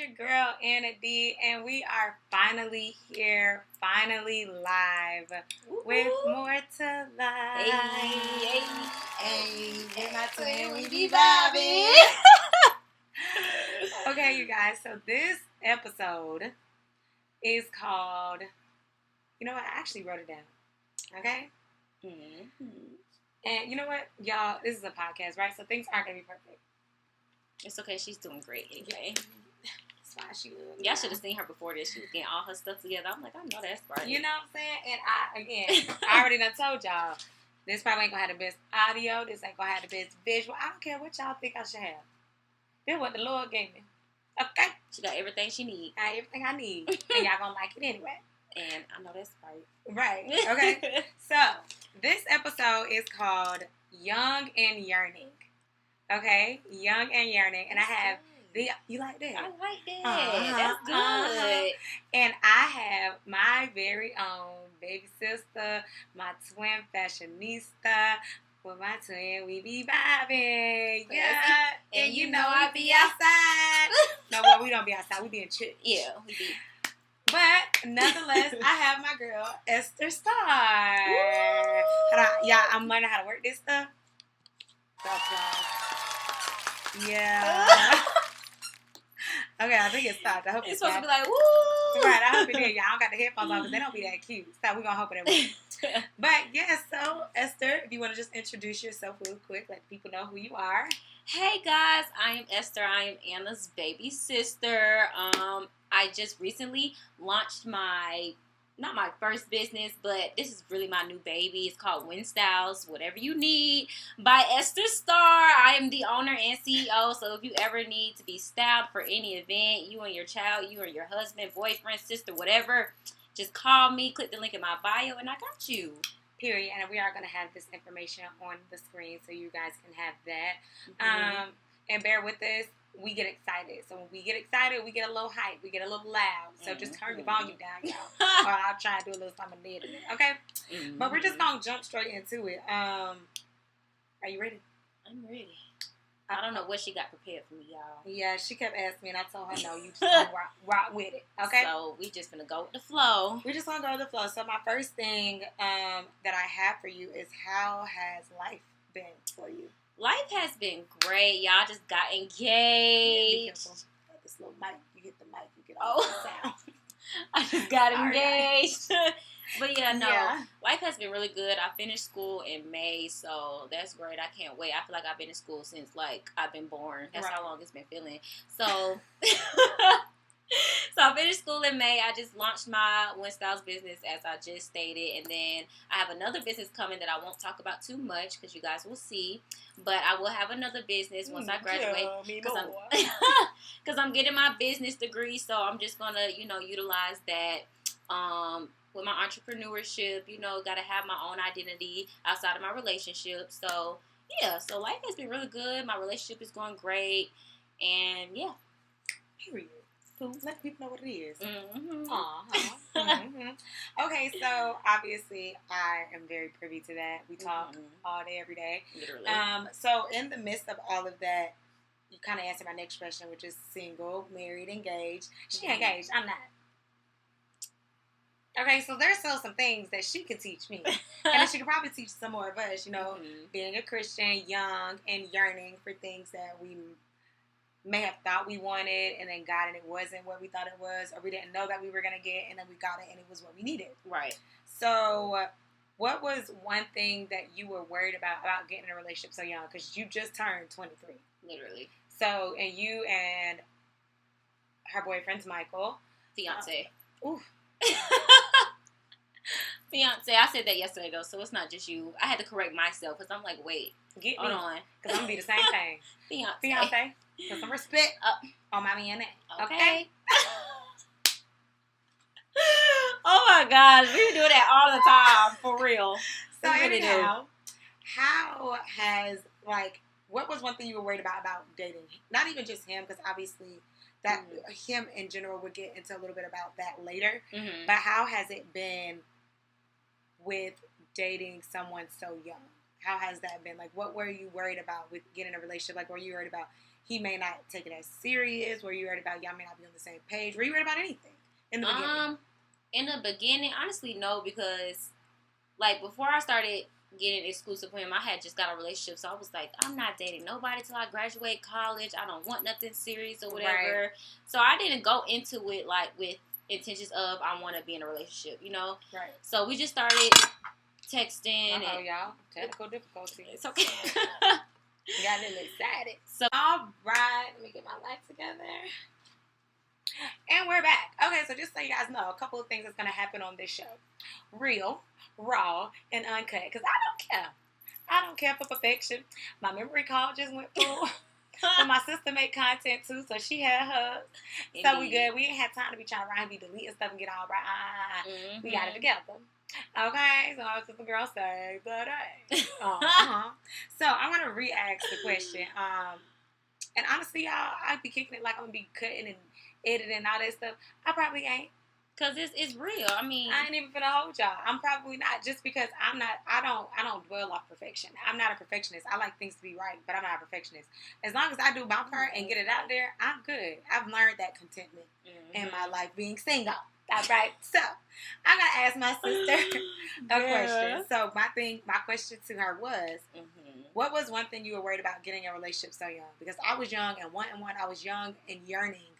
your girl, Anna D, and we are finally here, finally live, with more to life. Hey, with my twin, we be vibing. Okay, you guys, so this episode is called, you know what, I actually wrote it down, okay? Mm-hmm. And you know what, y'all, this is a podcast, right? So things aren't going to be perfect. It's okay, she's doing great anyway. That's why she loves Y'all should have seen her before this. She was getting all her stuff together. I'm like, I know that's right. You know what I'm saying? And I already done told y'all, this probably ain't going to have the best audio. This ain't going to have the best visual. I don't care what y'all think I should have. This is what the Lord gave me. Okay? She got everything she needs. I got everything I need. And y'all going to like it anyway. And I know that's right. Right. Okay? So, this episode is called Young and Yearning. Okay? Young and Yearning. And I have... You like that? I like that. That's good. And I have my very own baby sister, my twin fashionista. With my twin, we be vibing. Yeah. And you know I be outside. No, well, we don't be outside. We be in church. Yeah, we be. But nonetheless, I have my girl, Esther Starr. Yeah, I'm learning how to work this stuff. Yeah. Okay, I think it stopped. I hope it's stopped. supposed to be like, woo! Right, I hope it did. Y'all don't got the headphones on because they don't be that cute. So we're going to hope it works. But, yeah, so, Esther, if you want to just introduce yourself real quick, let people know who you are. Hey, guys. I am Esther. I am Anna's baby sister. I just recently launched not my first business, but this is really my new baby. It's called Win Styles, Whatever You Need, by Esther Starr. I am the owner and CEO, so if you ever need to be styled for any event, you and your child, you and your husband, boyfriend, sister, whatever, just call me, click the link in my bio, and I got you. Period. And we are going to have this information on the screen so you guys can have that. Mm-hmm. And bear with us. We get excited. So when we get excited, we get a little hype. We get a little loud. So just turn the volume down, y'all. Or I'll try to do a little something later. Okay? Mm-hmm. But we're just going to jump straight into it. Are you ready? I'm ready. I don't know what she got prepared for me, y'all. Yeah, she kept asking me, and I told her, no, you just gonna rock with it. Okay? So we just gonna go with the flow. We're just going to go with the flow. So my first thing that I have for you is, how has life been for you? Life has been great. Y'all just got engaged. Yeah, be careful. This little mic, you hit the mic, you get all the sound. I just got Sorry, engaged. But yeah, no. Yeah. Life has been really good. I finished school in May, so that's great. I can't wait. I feel like I've been in school since, like, I've been born. That's how long it's been feeling. So... So I finished school in May. I just launched my Win Styles business, as I just stated, and then I have another business coming that I won't talk about too much because you guys will see. But I will have another business once I graduate because I'm getting my business degree. So I'm just gonna, utilize that with my entrepreneurship. Gotta have my own identity outside of my relationship. So yeah, so life has been really good. My relationship is going great, and yeah. Period. So let people know what it is. Mm-hmm. Mm-hmm. Okay, so obviously I am very privy to that. We talk all day, every day. Literally. So in the midst of all of that, you kind of answered my next question, which is single, married, engaged. She engaged. I'm not. Okay, so there's still some things that she could teach me. And then she could probably teach some more of us, being a Christian, young, and yearning for things that we may have thought we wanted and then got it, and it wasn't what we thought it was, or we didn't know that we were going to get, and then we got it and it was what we needed. Right. So what was one thing that you were worried about getting in a relationship so young? Because you just turned 23. Literally. So, and you and her boyfriend's Michael. Fiance. Ooh. Fiance. I said that yesterday, though, so it's not just you. I had to correct myself because I'm like, wait. Hold on. Because I'm going to be the same thing. Fiance. Put some respect on my man. Okay? Oh my gosh, we do that all the time, for real. So anyhow, how has, what was one thing you were worried about dating? Not even just him, because obviously that him in general, would get into a little bit about that later. Mm-hmm. But how has it been with dating someone so young? how has that been? Like, what were you worried about with getting a relationship? Like, were you worried about he may not take it as serious? Were you worried about y'all may not be on the same page? Were you worried about anything in the beginning? In the beginning, honestly, no, because like before I started getting exclusive with him, I had just got a relationship, so I was like, I'm not dating nobody till I graduate college. I don't want nothing serious or whatever. Right. So I didn't go into it like with intentions of I want to be in a relationship, you know. Right. So we just started texting. Oh, y'all, technical difficulties. It's okay. Got a little excited. So all right, let me get my life together. And we're back. Okay, so just so you guys know, a couple of things that's going to happen on this show. Real, raw, and uncut. Because I don't care. I don't care for perfection. My memory card just went full. But my sister made content too, so she had hers. Indeed. So we good. We ain't had time to be trying around and be deleting stuff and get all right. Mm-hmm. We got it together. Okay, so I was just a girl say, but hey. So I'm going to re-ask the question. And honestly, y'all, I'd be kicking it like I'm going to be cutting and editing and all that stuff. I probably ain't. Because it's real. I mean, I ain't even finna hold y'all. I'm probably not, just because I don't dwell off perfection. I'm not a perfectionist. I like things to be right, but I'm not a perfectionist. As long as I do my part and get it out there, I'm good. I've learned that contentment in my life being single. That's right. So I gotta ask my sister a question. So my question to her was, what was one thing you were worried about getting in a relationship so young? Because I was young and wanting one. I was young and yearning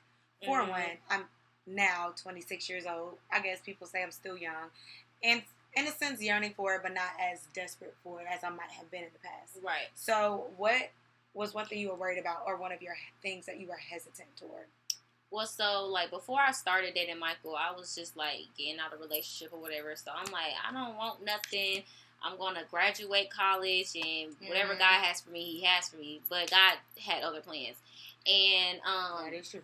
for one. I'm now 26 years old. I guess people say I'm still young, and in a sense yearning for it, but not as desperate for it as I might have been in the past. Right. So what was one thing you were worried about, or one of your things that you were hesitant toward? Well, so, like, before I started dating Michael, I was just, like, getting out of a relationship or whatever. So, I'm like, I don't want nothing. I'm going to graduate college, and whatever God has for me, he has for me. But God had other plans. And, that is true.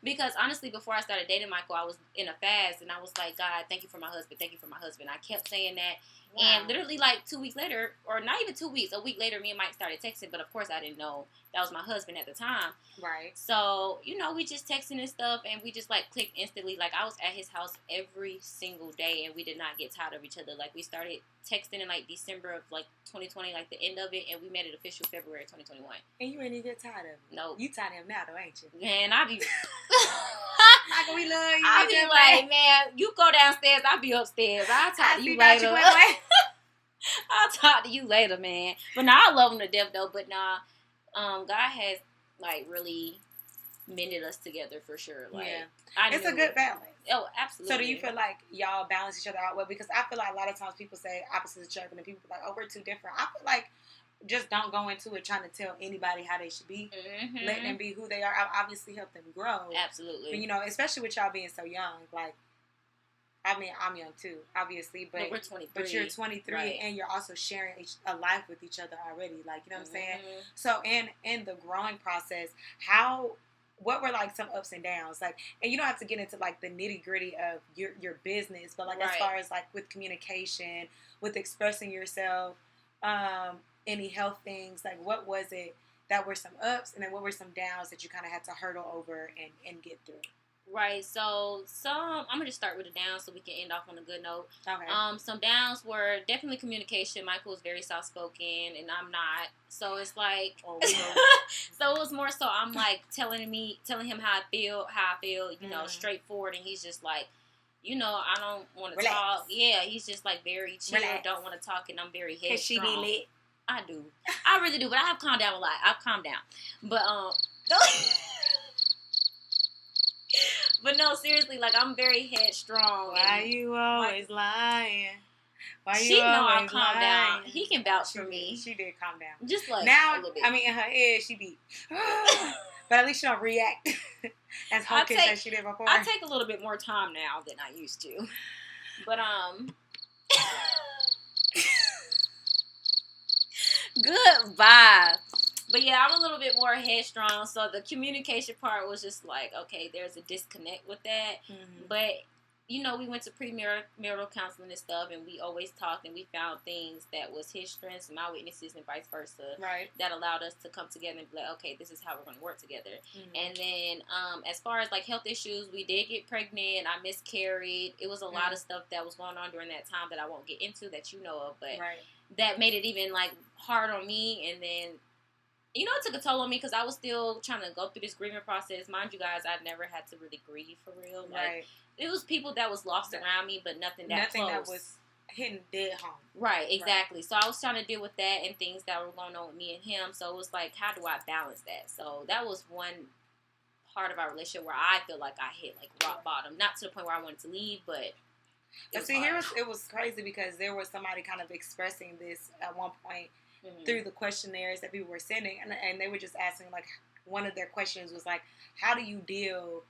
Because, honestly, before I started dating Michael, I was in a fast, and I was like, God, thank you for my husband. Thank you for my husband. I kept saying that. Wow. And literally, like, 2 weeks later, or not even 2 weeks, a week later, me and Mike started texting. But, of course, I didn't know that was my husband at the time. Right. So, you know, we just texting and stuff, and we just, like, clicked instantly. Like, I was at his house every single day, and we did not get tired of each other. Like, we started texting in, like, December of, like, 2020, like, the end of it, and we made it official February 2021. And you ain't even get tired of it. No. You tired of him now, though, ain't you? Man, I be... Michael, we love you. I be like, man, you go downstairs, I be upstairs. I'll talk to you later. I'll talk to you later, man. But nah, I love him to death, though. But nah, God has, like, really mended us together for sure. Like, yeah. It's a good balance. Oh, absolutely. So do you feel like y'all balance each other out well? Because I feel like a lot of times people say opposites attract, and people be like, oh, we're too different. I feel like just don't go into it trying to tell anybody how they should be. Let them be who they are. I'll obviously help them grow. Absolutely. And, you know, especially with y'all being so young. Like, I mean, I'm young too, obviously, but we're 23. But you're 23, right. And you're also sharing a life with each other already. Like, you know what I'm saying? So, in the growing process, what were, like, some ups and downs? Like, and you don't have to get into, like, the nitty gritty of your business, but, like, as far as, like, with communication, with expressing yourself, any health things, like, what was it that were some ups, and then what were some downs that you kind of had to hurdle over and get through? Right, so I'm going to just start with the downs so we can end off on a good note. Okay. Some downs were definitely communication. Michael was very soft-spoken, and I'm not. So it's like, so it was more so I'm like telling him how I feel, you know, straightforward, and he's just like, you know, I don't want to talk. Yeah, he's just like very chill, don't want to talk, and I'm very headstrong. Can she be lit? I do. I really do, but I have calmed down a lot. I've calmed down. But, but no, seriously, like, I'm very headstrong. Why you always lying? Why you she know I always calm lying? down. He can vouch for me. She did calm down. Just like now, a little bit. I mean, in her head, she be, but at least she don't react as hawkish as she did before. I take a little bit more time now than I used to. But goodbye. But yeah, I'm a little bit more headstrong, so the communication part was just like, okay, there's a disconnect with that. But, you know, we went to premarital counseling and stuff, and we always talked, and we found things that was his strengths and my weaknesses and vice versa. Right. That allowed us to come together and be like, okay, this is how we're going to work together. And then as far as, like, health issues, we did get pregnant. I miscarried. It was a lot of stuff that was going on during that time that I won't get into that you know of, but... Right. that made it even, like, hard on me. And then, you know, it took a toll on me because I was still trying to go through this grieving process. Mind you guys, I'd never had to really grieve for real. Like, right. It was people that was lost around me, but nothing that close. That was hitting dead home. Right, exactly. Right. So I was trying to deal with that and things that were going on with me and him. So it was like, how do I balance that? So that was one part of our relationship where I feel like I hit, like, rock bottom. Not to the point where I wanted to leave, but... But see, it was crazy because there was somebody kind of expressing this at one point through the questionnaires that people were sending, and they were just asking, like, one of their questions was like, how do you deal,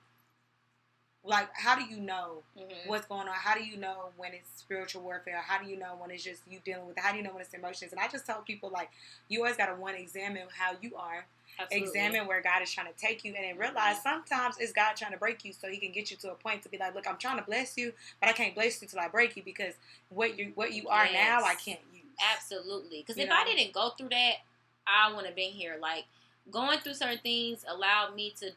like, how do you know what's going on? How do you know when it's spiritual warfare? How do you know when it's just you dealing with it? How do you know when it's emotions? And I just tell people, like, you always got to, one, examine how you are. Absolutely. Examine where God is trying to take you, and then realize sometimes it's God trying to break you so He can get you to a point to be like, look, I'm trying to bless you, but I can't bless you till I break you, because what you are now, I can't use. Absolutely. Because if I didn't go through that, I wouldn't have been here. Like, going through certain things allowed me to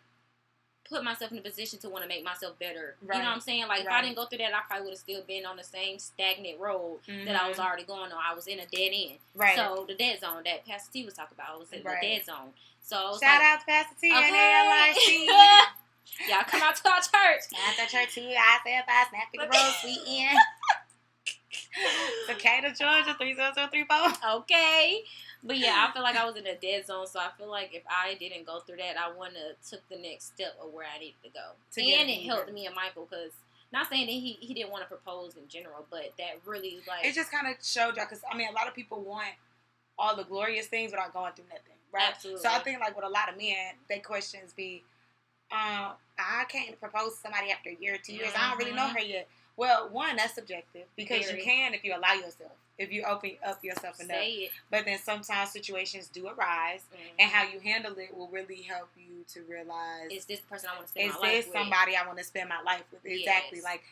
put myself in a position to want to make myself better. Right. You know what I'm saying? Like, if I didn't go through that, I probably would have still been on the same stagnant road that I was already going on. I was in a dead end. Right. So, the dead zone that Pastor T was talking about, I was in the dead zone. So, shout out to Pastor T and ALIC. Y'all come out to our church. At the church too. I said bye, snap the road, sweet in. Decatur, Georgia, 30034. Okay. But yeah, I feel like I was in a dead zone, so I feel like if I didn't go through that, I wouldn't have took the next step of where I needed to go. And it helped me and Michael, because, not saying that he didn't want to propose in general, but that really, like... It just kind of showed y'all, because, I mean, a lot of people want all the glorious things without going through nothing, right? Absolutely. So I think, like, with a lot of men, their questions be, I can't propose to somebody after a year or 2 years. I don't really know her yet. Well, one, that's subjective, because you can if you allow yourself, if you open up yourself enough. Say it. But then sometimes situations do arise, and how you handle it will really help you to realize, is this the person I want to spend my life with? Is this somebody I want to spend my life with? Exactly. Yes. Like,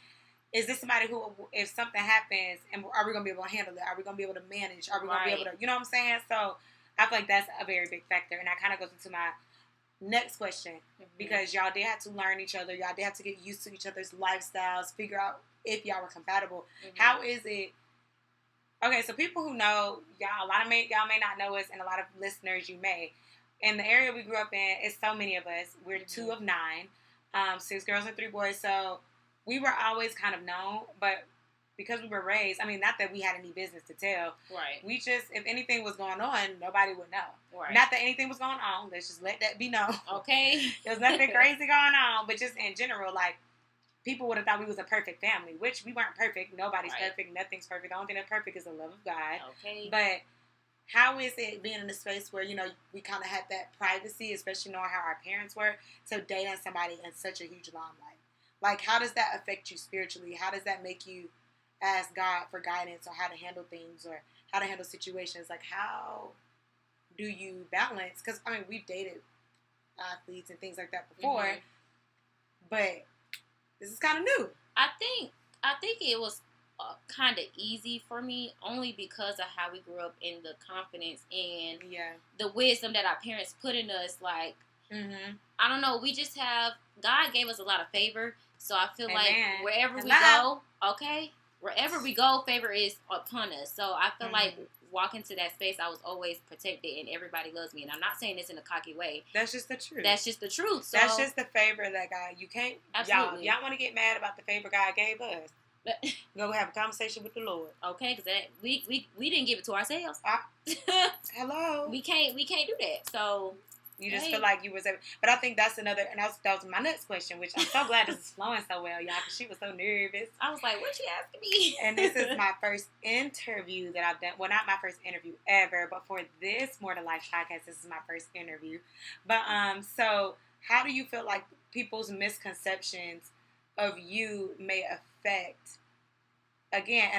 is this somebody who, if something happens, and are we going to be able to handle it? Are we going to be able to manage? Are we going to be able to, you know what I'm saying? So I feel like that's a very big factor, and that kind of goes into my next question, because y'all did have to learn each other. Y'all did have to get used to each other's lifestyles, figure out if y'all were compatible. How is it? Okay, so people who know y'all, y'all may not know us, and a lot of listeners you may. In the area we grew up in, it's so many of us. We're 2 of 9, 6 girls and 3 boys. So we were always kind of known, but because we were raised, I mean, not that we had any business to tell. Right. We just, if anything was going on, nobody would know. Right. Not that anything was going on. Let's just let that be known. Okay. There's nothing crazy going on, but just in general, like, people would have thought we was a perfect family, which we weren't perfect. Nobody's perfect. Nothing's perfect. The only thing that's perfect is the love of God. Okay. But how is it being in a space where, you know, we kind of had that privacy, especially knowing how our parents were, to dating somebody in such a huge limelight? Like, how does that affect you spiritually? How does that make you ask God for guidance on how to handle things or how to handle situations? Like, how do you balance? Because, I mean, we've dated athletes and things like that before, but this is kind of new. I think it was kind of easy for me, only because of how we grew up, in the confidence and the wisdom that our parents put in us. Like, I don't know, we just have, God gave us a lot of favor, so I feel like wherever we go, favor is upon us. So I feel like walking to that space, I was always protected, and everybody loves me. And I'm not saying this in a cocky way. That's just the truth. So that's just the favor that God, you can't, absolutely. Y'all want to get mad about the favor God gave us, go have a conversation with the Lord. Okay, because we didn't give it to ourselves. Hello. We can't do that. So you just feel like you was, but I think that's another, and that was my next question, which I'm so glad this is flowing so well, y'all, because she was so nervous. I was like, what she asking me? And this is my first interview that I've done. Well, not my first interview ever, but for this More Than Life podcast, this is my first interview. But so how do you feel like people's misconceptions of you may affect? Again,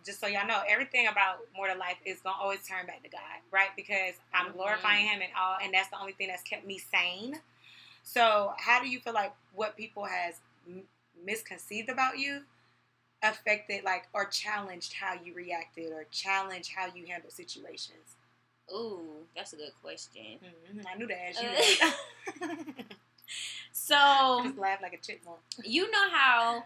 just so y'all know, everything about More Than Life is going to always turn back to God, right? Because I'm glorifying Him and all, and that's the only thing that's kept me sane. So how do you feel like what people has misconceived about you affected, like, or challenged how you reacted, or challenged how you handle situations? Ooh, that's a good question. I knew to ask you that. So just laugh like a chipmunk. You know how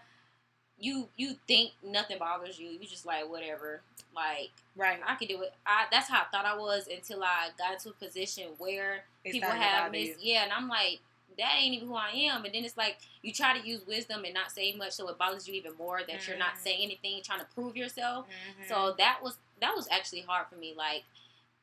you think nothing bothers you. You just like, whatever. Like, right. I can do it. That's how I thought I was until I got into a position where people have yeah, and I'm like, that ain't even who I am. And then it's like you try to use wisdom and not say much, so it bothers you even more that you're not saying anything, trying to prove yourself. So that was actually hard for me. Like,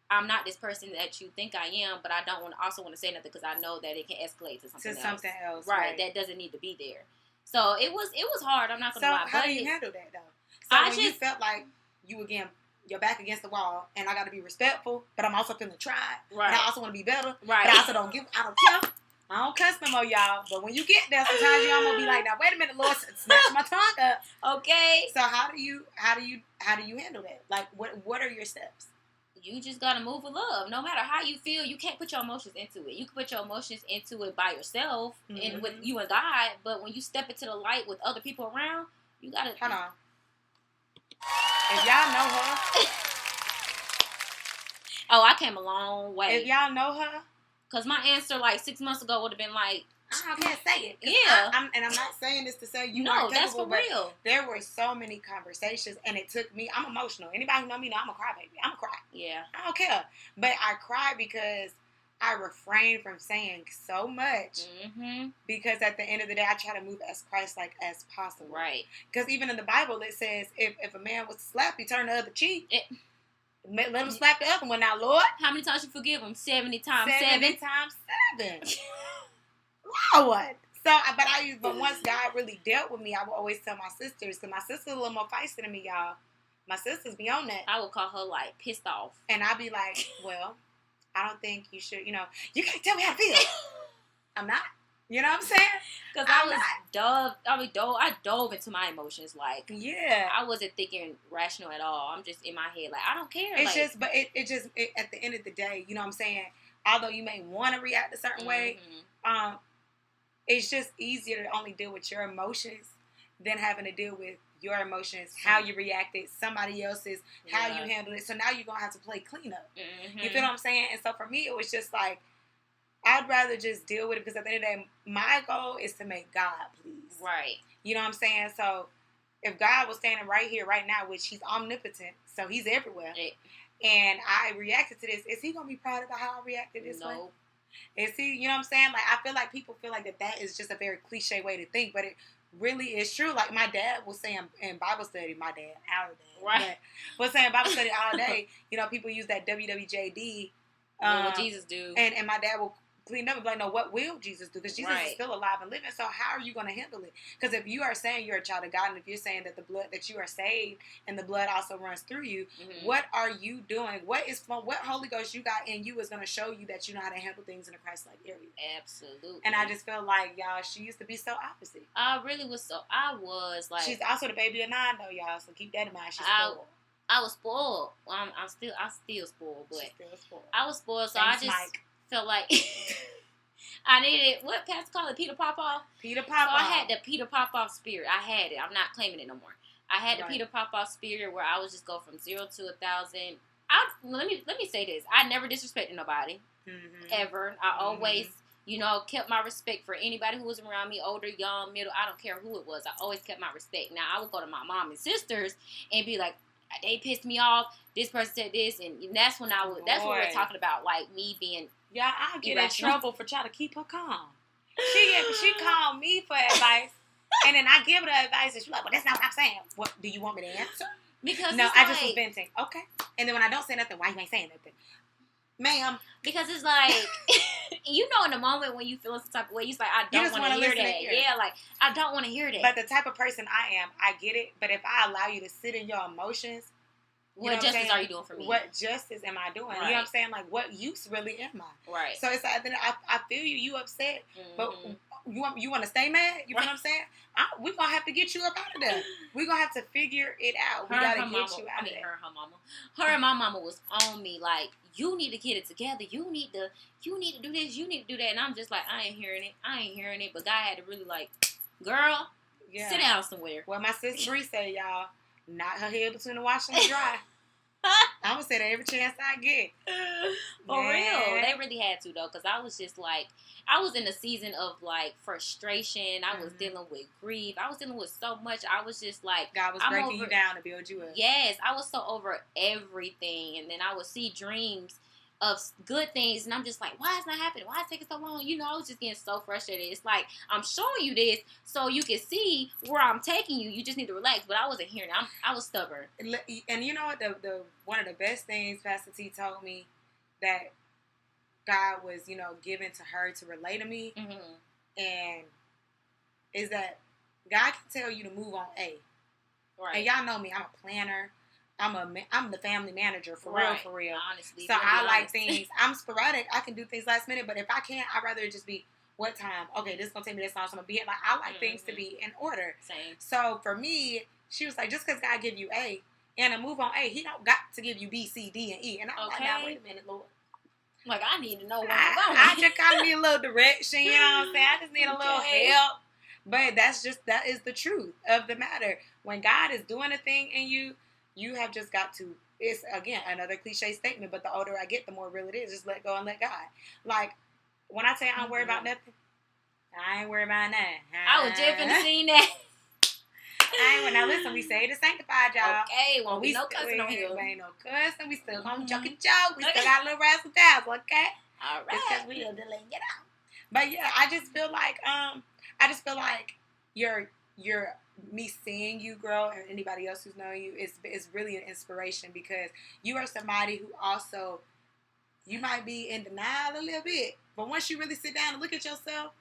I'm not this person that you think I am, but I don't also want to say nothing because I know that it can escalate to something else. Right. That doesn't need to be there. So it was hard. I'm not gonna lie. So how do you handle that though? So when you felt like you again, your back against the wall, and I got to be respectful, but I'm also feeling tried. Right. And I also want to be better. Right. But I also I don't care. I don't cuss no more, y'all. But when you get there, sometimes you almost be like, "Now wait a minute, Lord, snatch my tongue up." Okay. So how do you handle that? Like, what are your steps? You just gotta move with love. No matter how you feel, you can't put your emotions into it. You can put your emotions into it by yourself and with you and God. But when you step into the light with other people around, you gotta. Hold on. If y'all know her, oh, I came a long way. If y'all know her, because my answer like 6 months ago would have been like, I can't say it. Yeah. I'm not saying this to say you no, aren't that's capable, for real. There were so many conversations, and it took me. I'm emotional. Anybody who know me know I'm a crybaby. I'm a cry. Yeah. I don't care, but I cry because I refrain from saying so much. Because at the end of the day, I try to move as Christ-like as possible. Right. Because even in the Bible, it says if a man was to slap, he turn the other cheek. Let him slap the other one. Now, Lord, how many times you forgive him? 70 times 70 times 7. Lord. So, but once God really dealt with me, I would always tell my sisters, because my sister's a little more feisty than me, y'all. My sisters be on that. I would call her like pissed off, and I'd be like, well, I don't think you should. You can't tell me how to feel. I'm not. You know what I'm saying? Because I dove into my emotions. Like, yeah, I wasn't thinking rational at all. I'm just in my head, like, I don't care. It's just, but it at the end of the day, you know what I'm saying? Although you may want to react a certain way, it's just easier to only deal with your emotions than having to deal with your emotions, how you reacted, somebody else's, how you handled it. So now you're going to have to play cleanup. You feel what I'm saying? And so for me, it was just like, I'd rather just deal with it because at the end of the day, my goal is to make God please. Right. You know what I'm saying? So if God was standing right here, right now, which he's omnipotent, so he's everywhere, and I reacted to this, is he going to be proud about how I reacted this way? Is he, you know what I'm saying? Like, I feel like people feel like that is just a very cliche way to think, but it really is true. Like, my dad was saying in Bible study, our dad, right, was saying Bible study all day, people use that WWJD. What will Jesus do? And my dad will clean up and be like, no, what will Jesus do? Because Jesus is still alive and living. So how are you going to handle it? Because if you are saying you're a child of God, and if you're saying that the blood, that you are saved and the blood also runs through you, what are you doing? What Holy Ghost you got in you is going to show you that you know how to handle things in a Christ-like area? Absolutely. And I just feel like, y'all, she used to be so opposite. I was like, she's also the baby of 9 though, y'all. So keep that in mind. She's spoiled. I was spoiled. I'm still spoiled, but she's still spoiled. I was spoiled. So I just felt like I needed, what Pastor call it, Peter Popoff? Peter Popoff. So I had the Peter Popoff spirit. I had it. I'm not claiming it no more. I had the Peter Popoff spirit where I would just go from 0 to 1,000. Let me say this. I never disrespected nobody. Ever. I always, kept my respect for anybody who was around me, older, young, middle. I don't care who it was. I always kept my respect. Now, I would go to my mom and sisters and be like, they pissed me off. This person said this, and that's when that's what we're talking about, like me being. Yeah, I get irrational. In trouble for trying to keep her calm. She called me for advice, and then I give her the advice, and she's like, "Well, that's not what I'm saying. What do you want me to answer?" Because no, I just was venting. Okay, and then when I don't say nothing, why you ain't saying nothing, ma'am? Because it's like, in the moment when you feel some type of way, you're like, I don't want to hear that. Yeah, like I don't want to hear that. But the type of person I am, I get it. But if I allow you to sit in your emotions. What justice are you doing for me? What justice am I doing? Right. You know what I'm saying? Like, what use really am I? Right. So it's like, I feel you upset, but you want to stay mad? You know what I'm saying? We're going to have to get you up out of there. We're going to have to figure it out. We got to get you out of there. Her and my mama was on me like, you need to get it together. You need to do this. You need to do that. And I'm just like, I ain't hearing it. But God had to really like, girl, sit down somewhere. Well, my sister Bree said, y'all, not her head between the wash and the dry. I'm gonna say that every chance I get. For real. They really had to, though, because I was just like, I was in a season of, like, frustration. I was dealing with grief. I was dealing with so much. I was just like, God was breaking you down to build you up. Yes, I was so over everything. And then I would see dreams of good things, and I'm just like, why is it not happening? Why is it taking so long? You know, I was just getting so frustrated. It's like, I'm showing you this so you can see where I'm taking you. You just need to relax. But I wasn't hearing it. I was stubborn. And you know what? The one of the best things Pastor T told me that God was, you know, given to her to relay to me, and is that God can tell you to move on A. Right. And y'all know me. I'm a planner. I'm the family manager for real. Honestly, so I like things. I'm sporadic. I can do things last minute, but if I can't, I'd rather just be what time. Okay, this is gonna take me this long. So I'm gonna be it. Like I like things to be in order. Same. So for me, she was like, just because God give you A and a move on A, He don't got to give you B, C, D, and E. And I'm like, now wait a minute, Lord. Like I need to know where I'm going. I just kind of need a little direction. You know what I'm saying? I just need a little help. But that is the truth of the matter. When God is doing a thing in you. You have just got to, it's, again, another cliche statement, but the older I get, the more real it is. Just let go and let God. Like, when I say I don't worry about nothing, I ain't worried about nothing. I was just finna see that. Now listen, we say the sanctified, y'all. Okay, well, we no cussing on here. We ain't no cussing. We still gonna joke and joke. We still got a little razzle dazzle, okay? All right. Just because we a little get out. But yeah, I just feel like you're me seeing you grow and anybody else who's known you is really an inspiration because you are somebody who also, you might be in denial a little bit, but once you really sit down and look at yourself,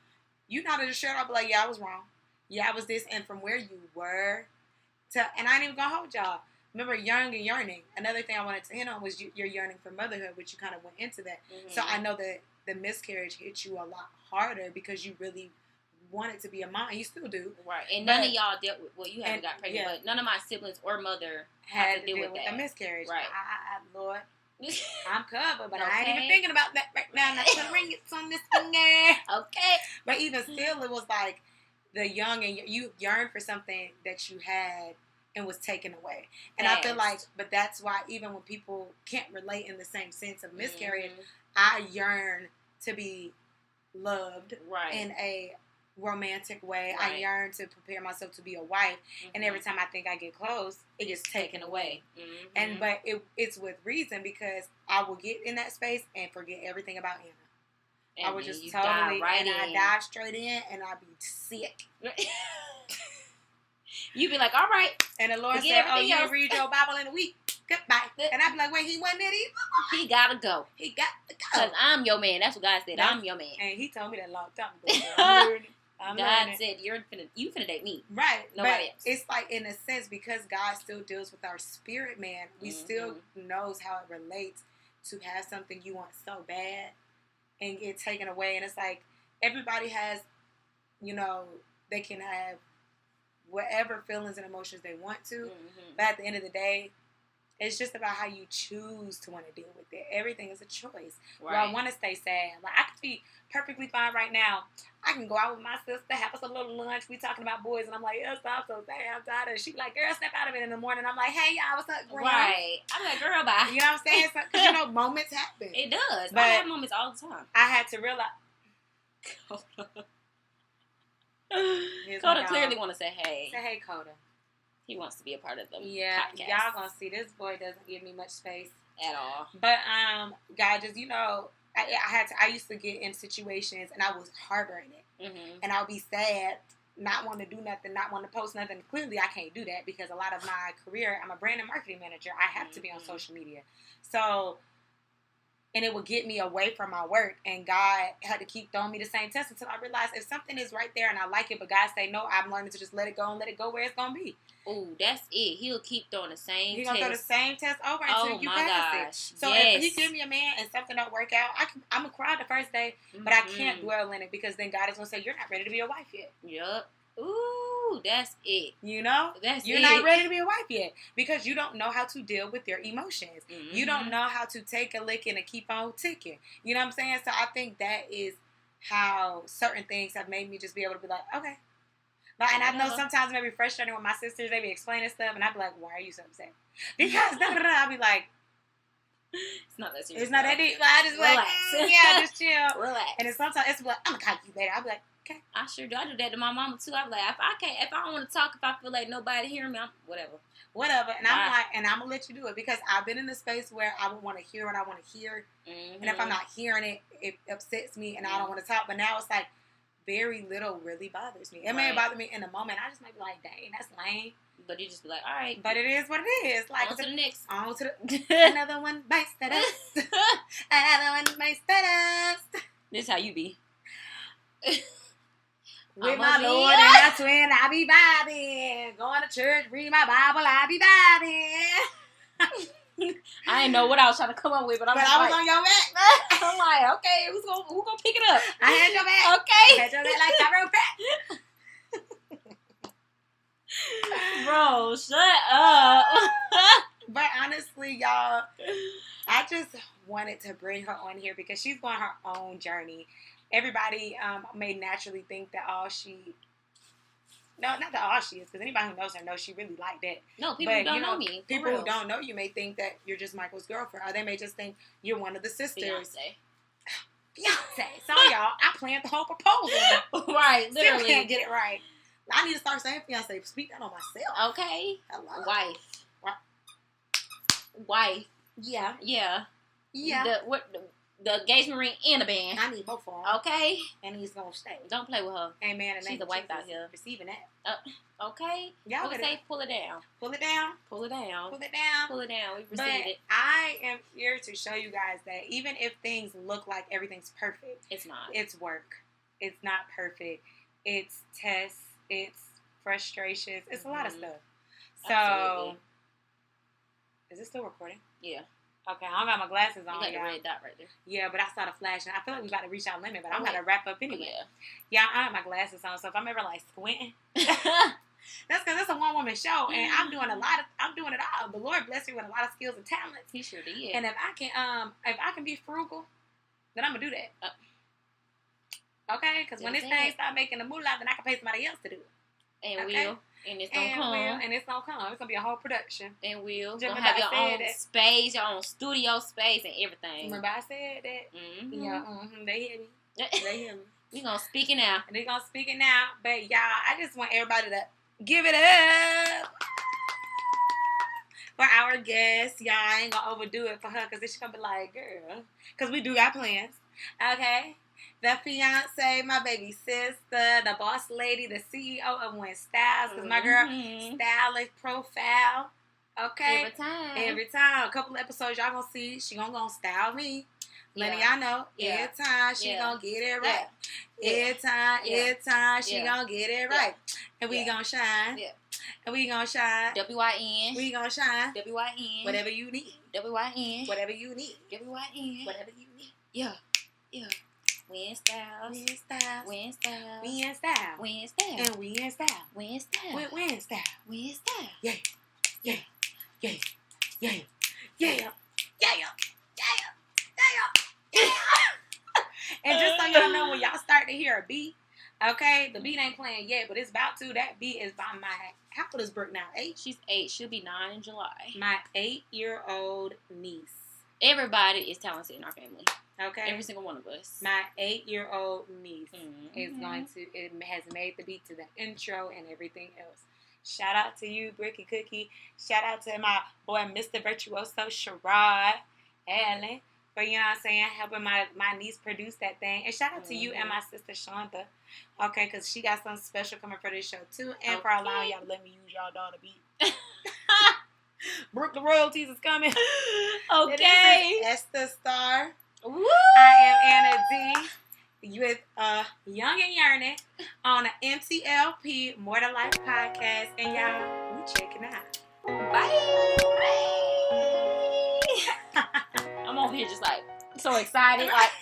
you not to share. I'll be like, yeah, I was wrong. Yeah, I was this. And from where you were and I ain't even gonna hold y'all. Remember young and yearning. Another thing I wanted to hit on was your yearning for motherhood, which you kind of went into that. So I know that the miscarriage hit you a lot harder because you really wanted to be a mom, and you still do. Right. And none of y'all dealt with, well, you haven't got pregnant, but none of my siblings or mother had to deal with that. A miscarriage. Right. Lord, I'm covered, but I ain't even thinking about that right now. Not put ring it on this finger. Okay. But even still, it was like the young, and you yearned for something that you had and was taken away. And I feel like, but that's why even when people can't relate in the same sense of miscarriage, I yearn to be loved in a romantic way. I yearn to prepare myself to be a wife, and every time I think I get close, it gets taken away. And but it's with reason because I will get in that space and forget everything about Anna. And I would just totally I dive straight in, and I'd be sick. You'd be like, all right. And the Lord said, oh, you read your Bible in a week. Goodbye. And I'd be like, wait, he wasn't it either? He gotta go. He got to go. Because I'm your man. That's what God said. I'm your man. And he told me that a long time ago. I'm learning. God said, you finna date me. Right. Nobody else. It's like, in a sense, because God still deals with our spirit, man, we still knows how it relates to have something you want so bad and get taken away. And it's like, everybody has, you know, they can have whatever feelings and emotions they want to. But at the end of the day, it's just about how you choose to want to deal with it. Everything is a choice. Right. Well, I want to stay sad. Like, I could be perfectly fine right now. I can go out with my sister, have us a little lunch. We talking about boys, and I'm like, yes, I'm so sad. I'm tired. And she like, girl, snap out of it in the morning. I'm like, hey, y'all, what's up, girl? Right. I'm like, girl, bye. You know what I'm saying? Because, you know, moments happen. It does. But I have moments all the time. I had to realize. Coda clearly want to say hey. Say hey, Coda. He wants to be a part of the podcast. Y'all gonna see this boy doesn't give me much space at all. But God, just, you know, I used to get in situations and I was harboring it, and I would be sad, not want to do nothing, not want to post nothing. Clearly, I can't do that because a lot of my career, I'm a brand and marketing manager. I have to be on social media, so. And it would get me away from my work. And God had to keep throwing me the same test until I realized if something is right there and I like it, but God say no, I'm learning to just let it go and let it go where it's going to be. Oh, that's it. He'll keep throwing the same test. He's going to throw the same test over until you pass it. So if he give me a man and something don't work out, I'm going to cry the first day, but I can't dwell in it because then God is going to say, you're not ready to be a wife yet. Yup. Ooh, that's it. You know? You're not ready to be a wife yet because you don't know how to deal with your emotions. You don't know how to take a licking and keep on ticking. You know what I'm saying? So I think that is how certain things have made me just be able to be like, okay. Like, and I know sometimes it may be frustrating with my sisters. They be explaining stuff, and I be like, "Why are you so upset?" Because I'll be like, "It's not that serious. It's not that deep." I just relax. Yeah, just chill, Relax. And then sometimes it's like, "I'm gonna call you later." I'll be like, "Okay." I sure do. I do that to my mama too. I be like, if I don't want to talk, if I feel like nobody hearing me, I'm whatever. And I'm like, and I'm gonna let you do it because I've been in a space where I would want to hear what I want to hear, and if I'm not hearing it, it upsets me, and I don't want to talk. But now it's like very little really bothers me. It may bother me in the moment. I just might be like, "Dang, that's lame." But you just be like, all right. But it is what it is. Like on to the next. On to the another one bites the dust. Another one bites the dust. This how you be. With my Lord and my twin, I be vibing. Going to church, read my Bible, I be vibing. I didn't know what I was trying to come up with, but I was on your back. I'm like, okay, who's gonna pick it up? I had your back. Okay. I had your back like chiropractic. Bro, shut up. But honestly, y'all, I just wanted to bring her on here because she's going her own journey. Everybody may naturally think that not that all she is, because anybody who knows her knows she really like that. No, people who don't know me. People who don't know you may think that you're just Michael's girlfriend, or they may just think you're one of the sisters. Beyonce. So y'all, I planned the whole proposal. Right, literally. Still can't get it right. I need to start saying fiance. Speak that on myself. Okay. Hello. Wife. Yeah. The engagement ring and a band. I need both of them. Okay. And he's gonna stay. Don't play with her. Amen. And she's a wife out here. Receiving that. Okay. Y'all would say pull it down. Pull it down. Pull it down. Pull it down. Pull it down. We've received it. I am here to show you guys that even if things look like everything's perfect, it's not. It's work. It's not perfect. It's tests. It's frustrations. It's a lot of stuff. So, absolutely. Is it still recording? Yeah. Okay, I don't got my glasses on. You got the red dot right there. Yeah, but I saw the flash, and I feel like we about to reach our limit, but I'm about to wrap up anyway. Yeah, I have my glasses on, so if I'm ever like squinting, that's because it's a one-woman show, and I'm doing it all. The Lord bless me with a lot of skills and talents. He sure did. And if I can be frugal, then I'm gonna do that. Okay, because when this thing start making the moolah, then I can pay somebody else to do it. And it's gonna come. And it's gonna come. It's gonna be a whole production. And we'll have your own space, your own studio space, and everything. Remember I said that? Mm-hmm. Yeah. Mm-hmm. They hear me. We gonna speak it now. And they gonna speak it now. But y'all, I just want everybody to give it up for our guest. Y'all, I ain't gonna overdo it for her because then she's gonna be like, girl, because we do got plans. Okay. The fiance, my baby sister, the boss lady, the CEO of Win Styles, because my girl, stylist profile, okay? Every time. A couple of episodes y'all gonna see, she gonna style me. Letting y'all know, every time she gonna get it right. Every time she gonna get it right. And we gonna shine. Yeah. And we gonna shine. WYN. We gonna shine. WYN. Whatever you need. WYN. Whatever you need. WYN. Whatever you need. Yeah. Win Styles. Win Styles. Win Styles. Win Styles. Win Styles. And Win Styles. Win Styles. Win Styles. Win Styles. Yeah. Yeah. Yeah. Yeah. Yeah. Yeah. Yeah. Yeah. And just so y'all know, when y'all start to hear a beat, okay, the beat ain't playing yet, but it's about to. That beat is by my, how old is Brooke now? 8? She's 8. She'll be 9 in July. My 8-year-old niece. Everybody is talented in our family. Okay. Every single one of us. My 8-year-old niece is it has made the beat to the intro and everything else. Shout out to you, Bricky Cookie. Shout out to my boy, Mr. Virtuoso, Sherrod Allen, for, you know what I'm saying, helping my niece produce that thing. And shout out to you and my sister, Shanta, okay, because she got something special coming for this show, too, and for allowing y'all to let me use y'all daughter beat. Brooke, the royalties is coming. Okay. This is Esther Starr. Woo! I am Anna D with Young and Yearning on the MTLP More Than Life podcast. And y'all, we checking out. Bye. I'm over here just like so excited. Like